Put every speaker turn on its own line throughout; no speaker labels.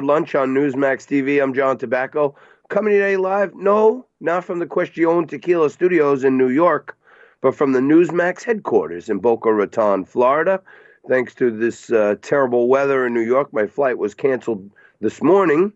Lunch on Newsmax TV. I'm John Tobacco. Coming today live, no, not from the Question Tequila Studios in New York, but from the Newsmax headquarters in Boca Raton, Florida. Thanks to this terrible weather in New York, my flight was canceled this morning,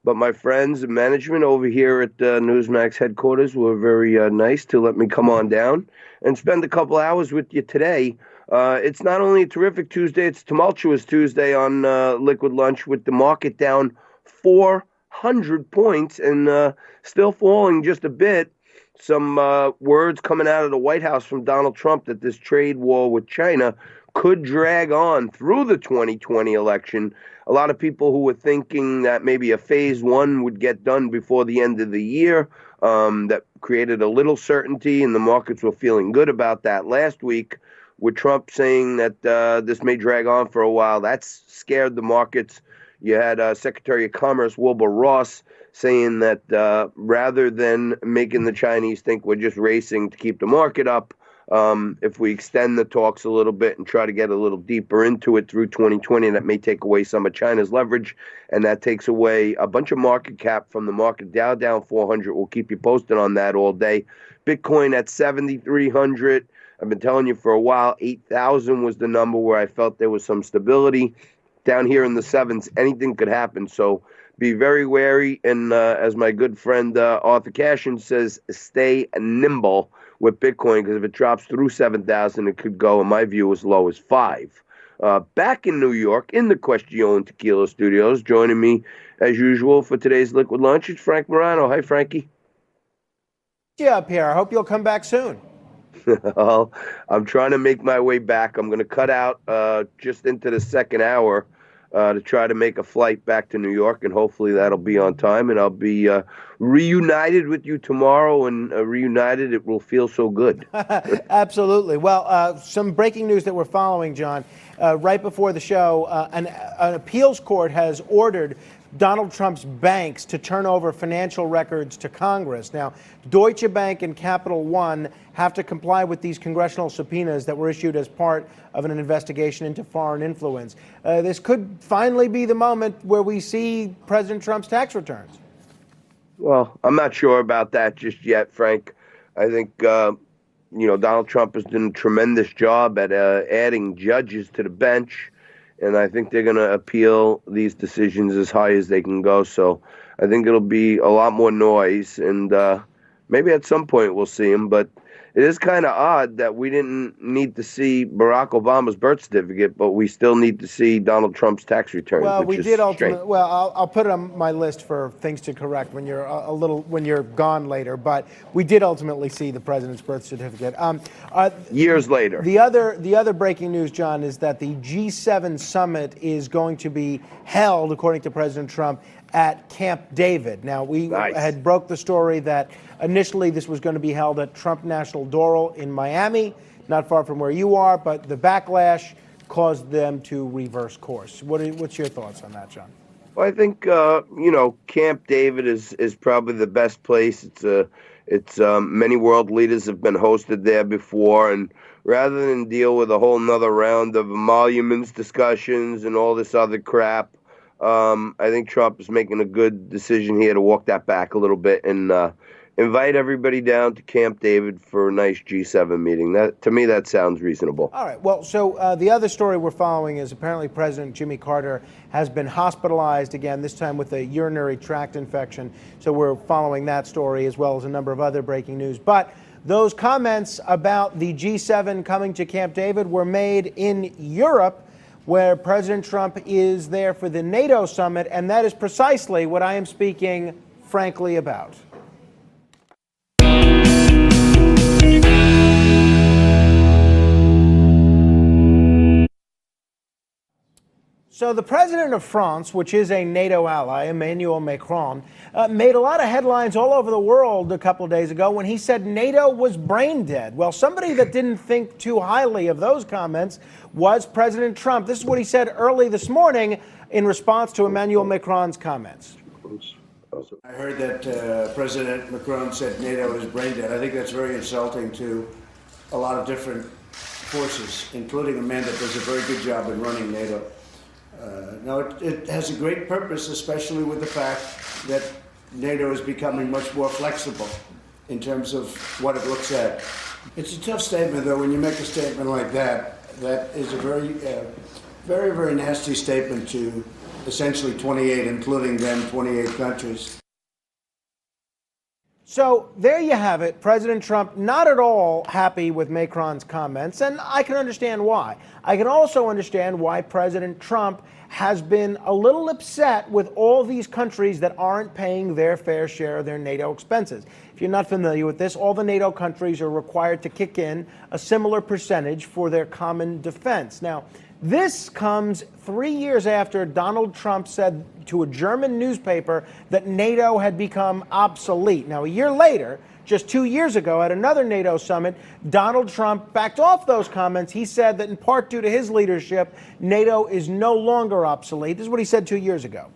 but my friends and management over here at Newsmax headquarters were very nice to let me come on down and spend a couple hours with you today. It's not only a terrific Tuesday, it's a tumultuous Tuesday on Liquid Lunch with the market down 400 points and still falling just a bit. Some words coming out of the White House from Donald Trump that this trade war with China could drag on through the 2020 election. A lot of people who were thinking that maybe a phase one would get done before the end of the year, that created a little certainty, and the markets were feeling good about that last week. With Trump saying that this may drag on for a while, that's scared the markets. You had Secretary of Commerce Wilbur Ross saying that rather than making the Chinese think we're just racing to keep the market up, if we extend the talks a little bit and try to get a little deeper into it through 2020, that may take away some of China's leverage, and that takes away a bunch of market cap from the market. Dow down 400. We'll keep you posted on that all day. Bitcoin at 7,300. I've been telling you for a while, 8,000 was the number where I felt there was some stability. Down here in the sevens, anything could happen. So be very wary. And as my good friend Arthur Cashin says, stay nimble with Bitcoin, because if it drops through 7,000, it could go, in my view, as low as 5. Back in New York, in the Question Tequila Studios, joining me as usual for today's Liquid Lunch, it's Frank Morano. Hi, Frankie.
Yeah, up here. I hope you'll come back soon.
Well, I'm trying to make my way back. I'm going to cut out just into the second hour to try to make a flight back to New York, and hopefully that'll be on time, and I'll be reunited with you tomorrow, and reunited, it will feel so good.
Absolutely. Well, some breaking news that we're following, John. Right before the show, an appeals court has ordered Donald Trump's banks to turn over financial records to Congress. Now, Deutsche Bank and Capital One have to comply with these congressional subpoenas that were issued as part of an investigation into foreign influence. This could finally be the moment where we see President Trump's tax returns.
Well, I'm not sure about that just yet, Frank. I think, Donald Trump has done a tremendous job at adding judges to the bench. And I think they're going to appeal these decisions as high as they can go. So I think it'll be a lot more noise. And maybe at some point we'll see him. But it is kind of odd that we didn't need to see Barack Obama's birth certificate, but we still need to see Donald Trump's tax return.
Well, we did ultimately. Well, I'll put it on my list for things to correct when you're when you're gone later. But we did ultimately see the president's birth certificate.
Years later.
The other breaking news, John, is that the G7 summit is going to be held, according to President Trump, at Camp David. Now, we had broke the story that initially this was going to be held at Trump National Doral in Miami, not far from where you are, but the backlash caused them to reverse course. What's your thoughts on that, John?
Well, I think, Camp David is probably the best place. It's many world leaders have been hosted there before, and rather than deal with a whole nother round of emoluments discussions and all this other crap, I think Trump is making a good decision here to walk that back a little bit and invite everybody down to Camp David for a nice G7 meeting. That, to me, that sounds reasonable.
All right. Well, so the other story we're following is apparently President Jimmy Carter has been hospitalized again, this time with a urinary tract infection. So we're following that story as well as a number of other breaking news. But those comments about the G7 coming to Camp David were made in Europe, where President Trump is there for the NATO summit, and that is precisely what I am speaking frankly about. So the president of France, which is a NATO ally, Emmanuel Macron, made a lot of headlines all over the world a couple of days ago when he said NATO was brain dead. Well, somebody that didn't think too highly of those comments was President Trump. This is what he said early this morning in response to Emmanuel Macron's comments.
I heard that President Macron said NATO is brain dead. I think that's very insulting to a lot of different forces, including a man that does a very good job in running NATO. No, it has a great purpose, especially with the fact that NATO is becoming much more flexible in terms of what it looks at. It's a tough statement, though, when you make a statement like that. That is a very, very nasty statement to essentially 28, including them, 28 countries.
So there you have it. President Trump not at all happy with Macron's comments, and I can understand why. I can also understand why President Trump has been a little upset with all these countries that aren't paying their fair share of their NATO expenses. If you're not familiar with this, all the NATO countries are required to kick in a similar percentage for their common defense. Now, this comes 3 years after Donald Trump said to a German newspaper that NATO had become obsolete. Now, a year later, just 2 years ago at another NATO summit, Donald Trump backed off those comments. He said that in part due to his leadership, NATO is no longer obsolete. This is what he said 2 years ago.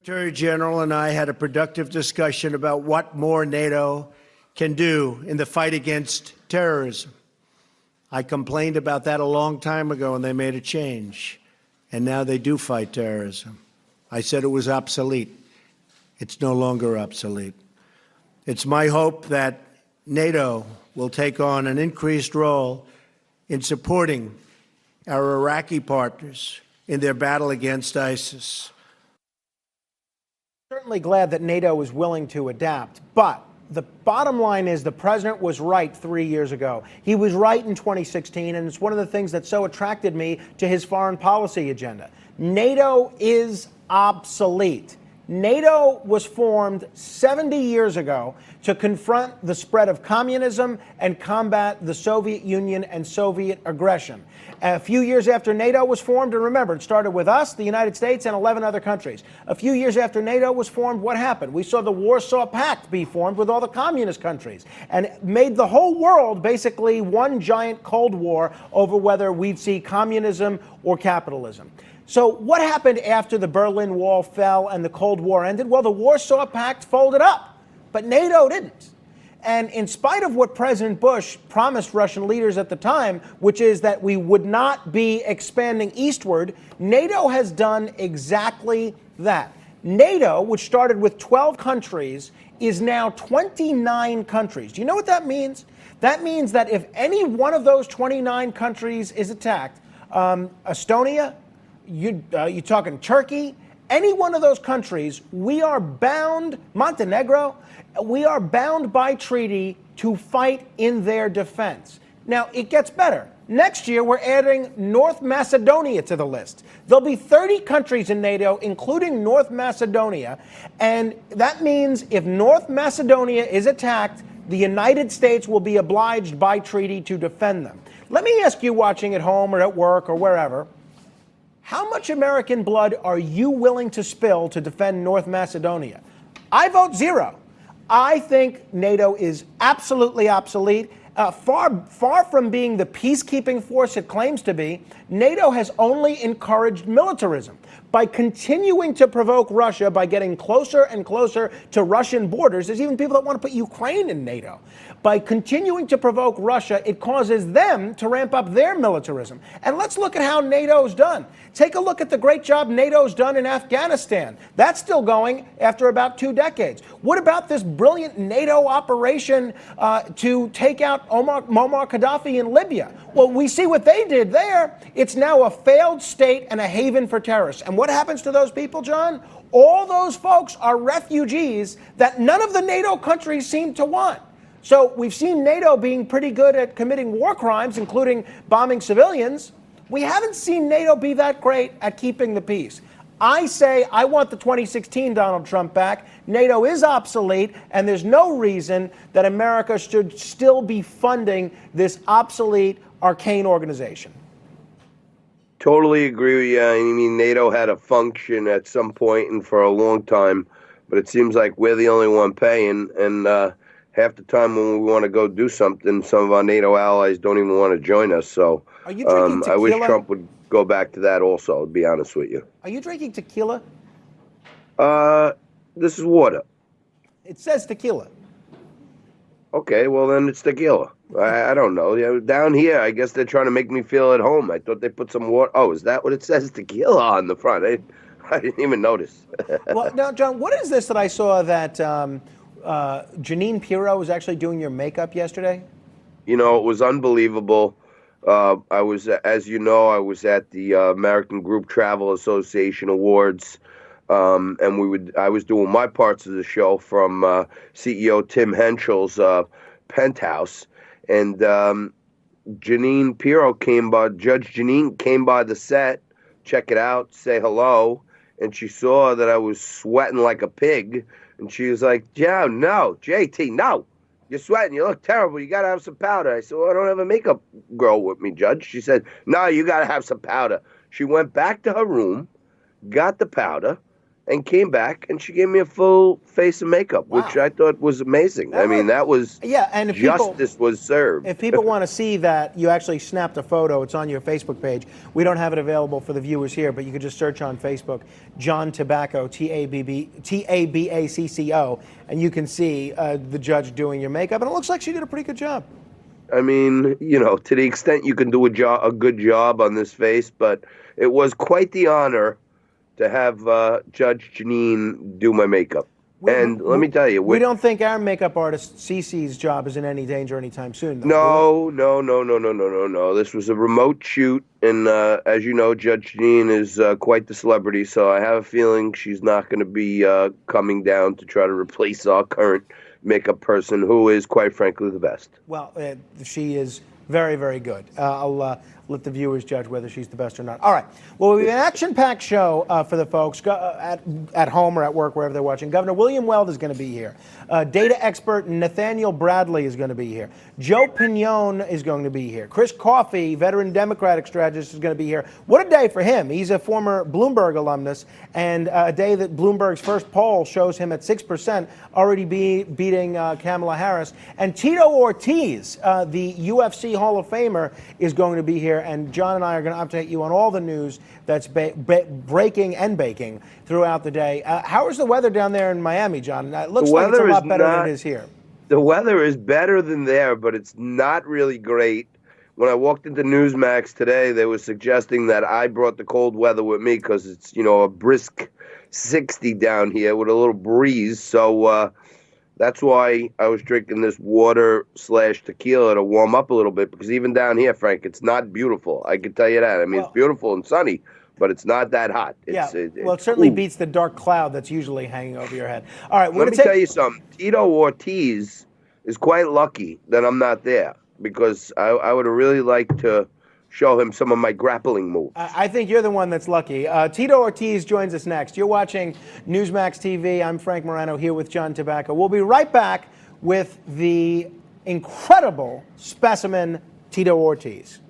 Secretary General and I had a productive discussion about what more NATO can do in the fight against terrorism. I complained about that a long time ago, and they made a change. And now they do fight terrorism. I said it was obsolete. It's no longer obsolete. It's my hope that NATO will take on an increased role in supporting our Iraqi partners in their battle against ISIS.
Certainly glad that NATO is willing to adapt, but the bottom line is the president was right 3 years ago. He was right in 2016, and it's one of the things that so attracted me to his foreign policy agenda. NATO is obsolete. NATO was formed 70 years ago to confront the spread of communism and combat the Soviet Union and Soviet aggression. A few years after NATO was formed, and remember, it started with us, the United States, and 11 other countries. A few years after NATO was formed, what happened? We saw the Warsaw Pact be formed with all the communist countries and made the whole world basically one giant Cold War over whether we'd see communism or capitalism. So what happened after the Berlin Wall fell and the Cold War ended? Well, the Warsaw Pact folded up, but NATO didn't. And in spite of what President Bush promised Russian leaders at the time, which is that we would not be expanding eastward, NATO has done exactly that. NATO, which started with 12 countries, is now 29 countries. Do you know what that means? That means that if any one of those 29 countries is attacked, Estonia, you're talking Turkey, any one of those countries, we are bound, Montenegro, we are bound by treaty to fight in their defense. Now, it gets better. Next year, we're adding North Macedonia to the list. There'll be 30 countries in NATO, including North Macedonia, and that means if North Macedonia is attacked, the United States will be obliged by treaty to defend them. Let me ask you, watching at home or at work or wherever, how much American blood are you willing to spill to defend North Macedonia? I vote zero. I think NATO is absolutely obsolete. Far from being the peacekeeping force it claims to be, NATO has only encouraged militarism. By continuing to provoke Russia, by getting closer and closer to Russian borders, there's even people that want to put Ukraine in NATO. By continuing to provoke Russia, it causes them to ramp up their militarism. And let's look at how NATO's done. Take a look at the great job NATO's done in Afghanistan. That's still going after about 2 decades. What about this brilliant NATO operation to take out Muammar Gaddafi in Libya? Well, we see what they did there. It's now a failed state and a haven for terrorists. And what happens to those people, John? All those folks are refugees that none of the NATO countries seem to want. So we've seen NATO being pretty good at committing war crimes, including bombing civilians. We haven't seen NATO be that great at keeping the peace. I say I want the 2016 Donald Trump back. NATO is obsolete, and there's no reason that America should still be funding this obsolete, arcane organization.
Totally agree with you. I mean, NATO had a function at some point and for a long time, but it seems like we're the only one paying. And half the time when we want to go do something, some of our NATO allies don't even want to join us. So
are you drinking tequila?
I wish Trump would go back to that also, to be honest with you.
Are you drinking tequila?
This is water.
It says tequila.
Okay, well then it's tequila. I don't know. Down here, I guess they're trying to make me feel at home. I thought they put some water. Oh, is that what it says? Tequila on the front. I didn't even notice.
Well, now, John, what is this that I saw that Janine Pirro was actually doing your makeup yesterday?
You know, it was unbelievable. I was, as you know, I was at the American Group Travel Association Awards, and I was doing my parts of the show from CEO Tim Henschel's penthouse, and Janine Pirro Judge Janine came by the set, check it out, say hello, and she saw that I was sweating like a pig, and she was like, "Yeah, no, JT, no. You're sweating. You look terrible. You got to have some powder." I said, "Well, I don't have a makeup girl with me, Judge." She said, "No, you got to have some powder." She went back to her room, got the powder, and came back, and she gave me a full face of makeup,
Wow.
which I thought was amazing. I mean, that was
and if
justice was served.
If people want to see that you actually snapped a photo, it's on your Facebook page. We don't have it available for the viewers here, but you could just search on Facebook, John Tabacco, Tabacco, and you can see the judge doing your makeup, and it looks like she did a pretty good job.
I mean, you know, to the extent you can do a good job on this face, but it was quite the honor to have Judge Janine do my makeup. And let me tell you,
we don't think our makeup artist Cece's job is in any danger anytime soon, though.
No. This was a remote shoot, and as you know, Judge Janine is quite the celebrity, so I have a feeling she's not going to be coming down to try to replace our current makeup person, who is, quite frankly, the best.
Well, she is very, very good. I'll let the viewers judge whether she's the best or not. All right. Well, we have an action-packed show for the folks at home or at work, wherever they're watching. Governor William Weld is going to be here. Data expert Nathaniel Bradley is going to be here. Joe Pignon is going to be here. Chris Coffey, veteran Democratic strategist, is going to be here. What a day for him. He's a former Bloomberg alumnus, and a day that Bloomberg's first poll shows him at 6%, already beating Kamala Harris. And Tito Ortiz, the UFC Hall of Famer, is going to be here. And John and I are going to update you on all the news that's breaking and baking throughout the day. How is the weather down there in Miami, John? It looks like it's a lot better than it is here.
The weather is better than there, but it's not really great. When I walked into Newsmax today, they were suggesting that I brought the cold weather with me because it's, you know, a brisk 60 down here with a little breeze. So that's why I was drinking this water/tequila to warm up a little bit, because even down here, Frank, it's not beautiful. I can tell you that. I mean, it's beautiful and sunny, but it's not that hot.
It certainly beats the dark cloud that's usually hanging over your head. All right,
let me tell you something. Tito Ortiz is quite lucky that I'm not there, because I would have really liked to show him some of my grappling moves.
I think you're the one that's lucky. Tito Ortiz joins us next. You're watching Newsmax TV. I'm Frank Morano here with John Tabacco. We'll be right back with the incredible specimen Tito Ortiz.